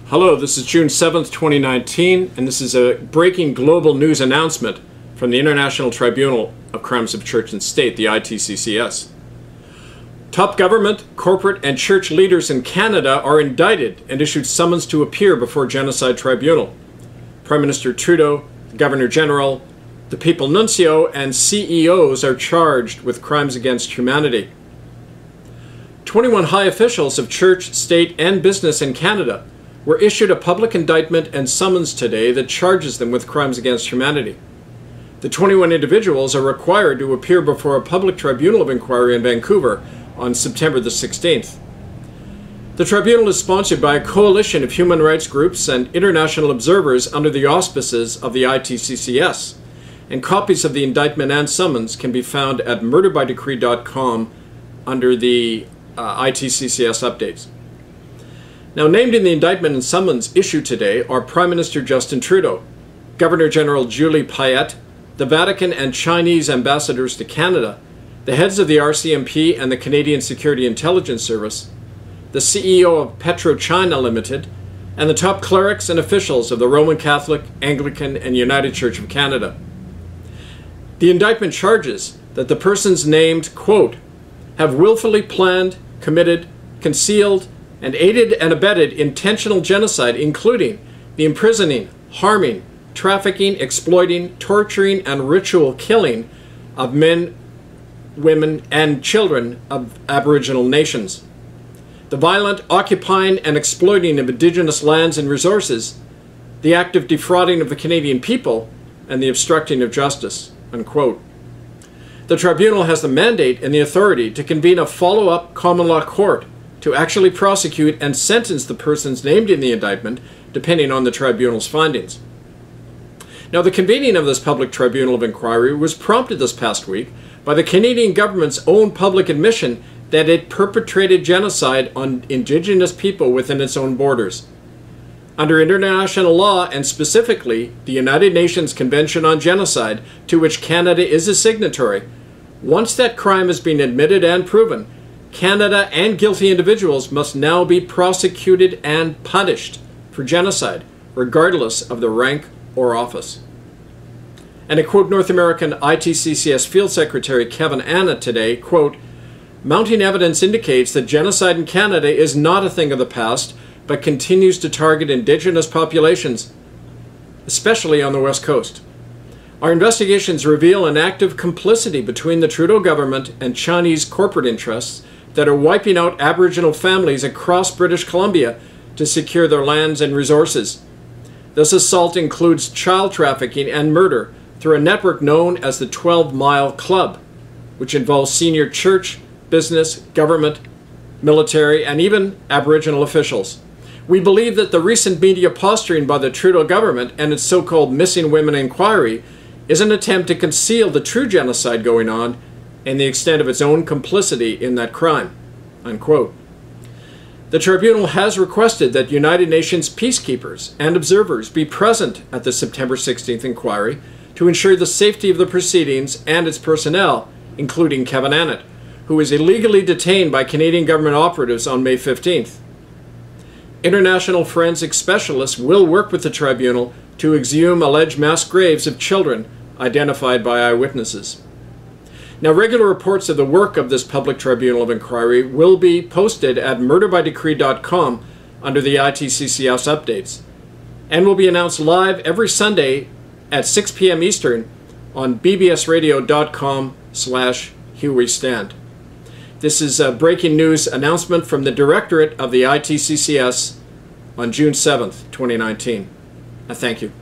Hello, this is June 7th, 2019, and this is a breaking global news announcement from the International Tribunal of Crimes of Church and State, the ITCCS. Top government, corporate, and church leaders in Canada are indicted and issued summons to appear before Genocide Tribunal. Prime Minister Trudeau, the Governor General, the Papal Nuncio, and CEOs are charged with crimes against humanity. 21 high officials of church, state, and business in Canada were issued a public indictment and summons today that charges them with crimes against humanity. The 21 individuals are required to appear before a Public Tribunal of Inquiry in Vancouver on September the 16th. The tribunal is sponsored by a coalition of human rights groups and international observers under the auspices of the ITCCS, and copies of the indictment and summons can be found at murderbydecree.com under the ITCCS updates. Now, named in the indictment and summons issued today are Prime Minister Justin Trudeau, Governor General Julie Payette, the Vatican and Chinese ambassadors to Canada, the heads of the RCMP and the Canadian Security Intelligence Service, the CEO of PetroChina Limited, and the top clerics and officials of the Roman Catholic, Anglican, and United Church of Canada. The indictment charges that the persons named, quote, have willfully planned, committed, concealed, and aided and abetted intentional genocide, including the imprisoning, harming, trafficking, exploiting, torturing, and ritual killing of men, women, and children of Aboriginal nations, the violent occupying and exploiting of Indigenous lands and resources, the active defrauding of the Canadian people, and the obstructing of justice, unquote. The tribunal has the mandate and the authority to convene a follow-up common law court to actually prosecute and sentence the persons named in the indictment, depending on the tribunal's findings. Now, the convening of this Public Tribunal of Inquiry was prompted this past week by the Canadian government's own public admission that it perpetrated genocide on Indigenous people within its own borders. Under international law, and specifically the United Nations Convention on Genocide, to which Canada is a signatory, once that crime has been admitted and proven, Canada and guilty individuals must now be prosecuted and punished for genocide, regardless of their rank or office. And I quote North American ITCCS Field Secretary Kevin Anna today, quote, mounting evidence indicates that genocide in Canada is not a thing of the past, but continues to target Indigenous populations, especially on the West Coast. Our investigations reveal an active complicity between the Trudeau government and Chinese corporate interests that are wiping out Aboriginal families across British Columbia to secure their lands and resources. This assault includes child trafficking and murder through a network known as the 12 Mile Club, which involves senior church, business, government, military, and even Aboriginal officials. We believe that the recent media posturing by the Trudeau government and its so-called Missing Women Inquiry is an attempt to conceal the true genocide going on and the extent of its own complicity in that crime, unquote. The tribunal has requested that United Nations peacekeepers and observers be present at the September 16th inquiry to ensure the safety of the proceedings and its personnel, including Kevin Annett, who was illegally detained by Canadian government operatives on May 15th. International forensic specialists will work with the tribunal to exhume alleged mass graves of children identified by eyewitnesses. Now, regular reports of the work of this Public Tribunal of Inquiry will be posted at murderbydecree.com under the ITCCS updates, and will be announced live every Sunday at 6 p.m. Eastern on bbsradio.com/Here We Stand. This is a breaking news announcement from the Directorate of the ITCCS on June 7th, 2019. I thank you.